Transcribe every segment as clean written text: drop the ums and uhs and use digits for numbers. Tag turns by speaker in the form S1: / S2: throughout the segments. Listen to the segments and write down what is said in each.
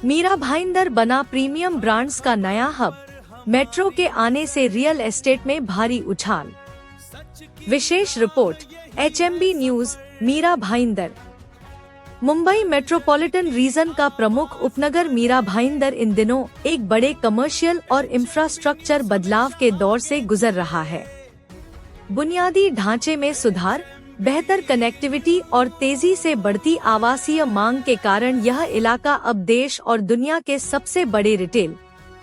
S1: मीरा भाईंदर बना premium brands का नया हब। मेट्रो के आने से रियल एस्टेट में भारी उछाल। विशेष report HMB news. Mira Bhayandar Mumbai metropolitan region का प्रमुख उपनगर मीरा भाईंदर इन दिनों एक बड़े कमर्शियल और इंफ्रास्ट्रक्चर बदलाव के दौर से गुजर रहा है। बुनियादी ढांचे में सुधार, बेहतर कनेक्टिविटी और तेजी से बढ़ती आवासीय मांग के कारण यह इलाका अब देश और दुनिया के सबसे बड़े रिटेल,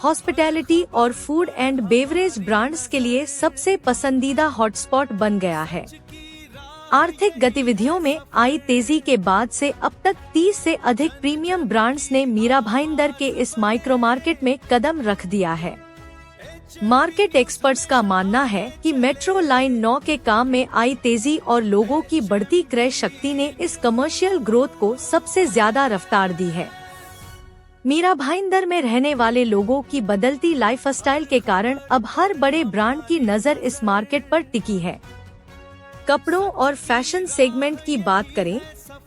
S1: हॉस्पिटैलिटी और फूड एंड बेवरेज ब्रांड्स के लिए सबसे पसंदीदा हॉटस्पॉट बन गया है। आर्थिक गतिविधियों में आई तेजी के बाद से अब तक 30 से अधिक प्रीमियम ब्रांड्स ने मीरा भाईंदर के इस माइक्रो मार्केट में कदम रख दिया है। मार्केट एक्सपर्ट्स का मानना है कि मेट्रो लाइन 9 के काम में आई तेजी और लोगों की बढ़ती क्रय शक्ति ने इस कमर्शियल ग्रोथ को सबसे ज्यादा रफ्तार दी है। मीरा भाईंदर में रहने वाले लोगों की बदलती लाइफस्टाइल के कारण अब हर बड़े ब्रांड की नजर इस मार्केट पर टिकी है। कपड़ों और फैशन सेगमेंट की बात करें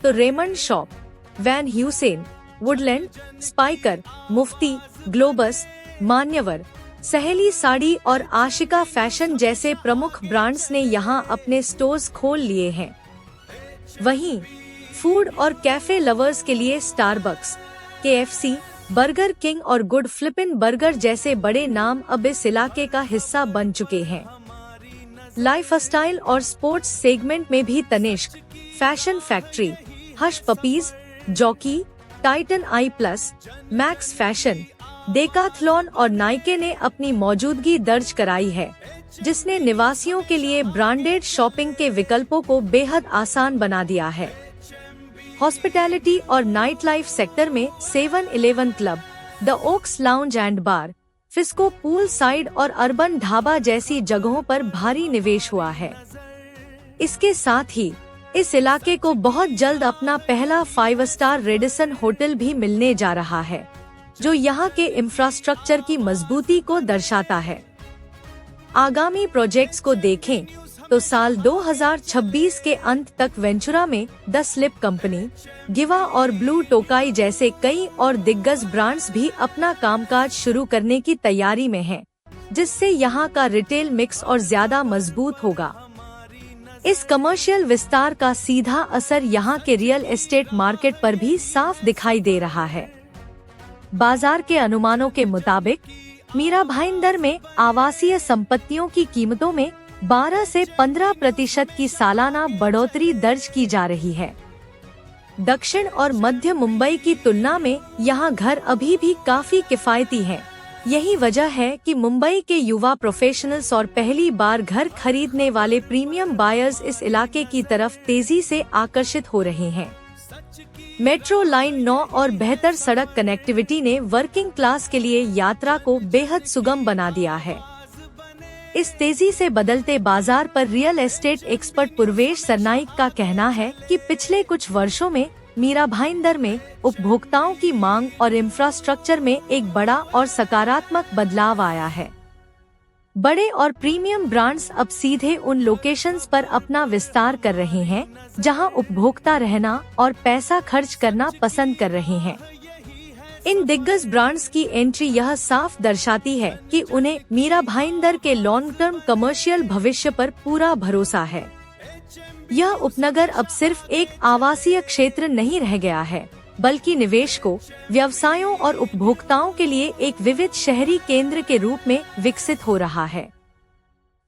S1: तो Raymond shop, Van Heusen, Woodland, Spykar, Mufti, Globus, Manyavar, Saheli sari और आशिका फैशन जैसे प्रमुख ब्रांड्स ने यहां अपने स्टोर्स खोल लिए हैं। वहीं फूड और कैफे लवर्स के लिए स्टारबक्स, KFC, बर्गर किंग और गुड फ्लिपिन बर्गर जैसे बड़े नाम अब इस इलाके का हिस्सा बन चुके हैं। लाइफस्टाइल और स्पोर्ट्स सेगमेंट में भी Tanishq, Fashion Factory, Hush Puppies, Jockey, Titan आई+, मैक्स फैशन, डेकाथलॉन और नाइके ने अपनी मौजूदगी दर्ज कराई है, जिसने निवासियों के लिए ब्रांडेड शॉपिंग के विकल्पों को बेहद आसान बना दिया है। हॉस्पिटैलिटी और नाइट लाइफ सेक्टर में 7-Eleven club, the Oaks lounge and bar, फिस्को पूल साइड और अर्बन ढाबा जैसी जगहों पर भारी निवेश हुआ है। इसके साथ ही इस इलाके को बहुत जल्द अपना पहला 5 स्टार रेडिसन होटल भी मिलने जा रहा है, जो यहाँ के इंफ्रास्ट्रक्चर की मजबूती को दर्शाता है। आगामी प्रोजेक्ट्स को देखें तो साल 2026 के अंत तक वेंचुरा में द स्लिप कंपनी, गिवा और ब्लू टोकाई जैसे कई और दिग्गज ब्रांड्स भी अपना कामकाज शुरू करने की तैयारी में हैं, जिससे यहाँ का रिटेल मिक्स और ज्यादा मजबूत होगा। इस कमर्शियल विस्तार का सीधा असर यहाँ के रियल एस्टेट मार्केट पर भी साफ दिखाई दे रहा है। बाजार के अनुमानों के मुताबिक मीरा भाईंदर में आवासीय संपत्तियों की कीमतों में 12 से 15% की सालाना बढ़ोतरी दर्ज की जा रही है। दक्षिण और मध्य मुंबई की तुलना में यहाँ घर अभी भी काफी किफायती हैं। यही वजह है कि मुंबई के युवा प्रोफेशनल्स और पहली बार घर खरीदने वाले प्रीमियम बायर्स इस इलाके की तरफ तेजी से आकर्षित हो रहे हैं। मेट्रो लाइन 9 और बेहतर सड़क कनेक्टिविटी ने वर्किंग क्लास के लिए यात्रा को बेहद सुगम बना दिया है। इस तेजी से बदलते बाजार पर real estate expert Purvesh Sarnaik का कहना है कि पिछले कुछ वर्षों में मीरा भाईंदर में उपभोक्ताओं की मांग और इंफ्रास्ट्रक्चर में एक बड़ा और सकारात्मक बदलाव आया है। बड़े और प्रीमियम ब्रांड्स अब सीधे उन लोकेशंस पर अपना विस्तार कर रहे हैं, जहां उपभोक्ता रहना और पैसा खर्च करना पसंद कर रहे हैं। इन दिग्गज ब्रांड्स की एंट्री यह साफ दर्शाती है कि उन्हें मीरा भाईंदर के लॉन्ग टर्म कमर्शियल भविष्य पर पूरा भरोसा है। यह उपनगर अब सिर्फ एक आवासीय क्षेत्र नहीं रह गया है, बल्कि निवेश को, व्यवसायों और उपभोक्ताओं के लिए एक विविध शहरी केंद्र के रूप में विकसित हो रहा है।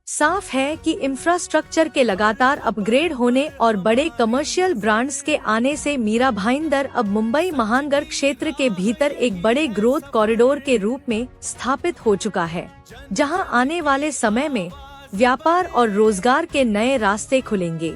S1: साफ है कि इंफ्रास्ट्रक्चर के लगातार अपग्रेड होने और बड़े कमर्शियल ब्रांड्स के आने से मीरा भाईंदर अब मुंबई महानगर क्षेत्र के भीतर एक बड़े ग्रोथ कॉरिडोर के रूप में स्थापित हो चुका है, जहां आने वाले समय में व्यापार और रोजगार के नए रास्ते खुलेंगे।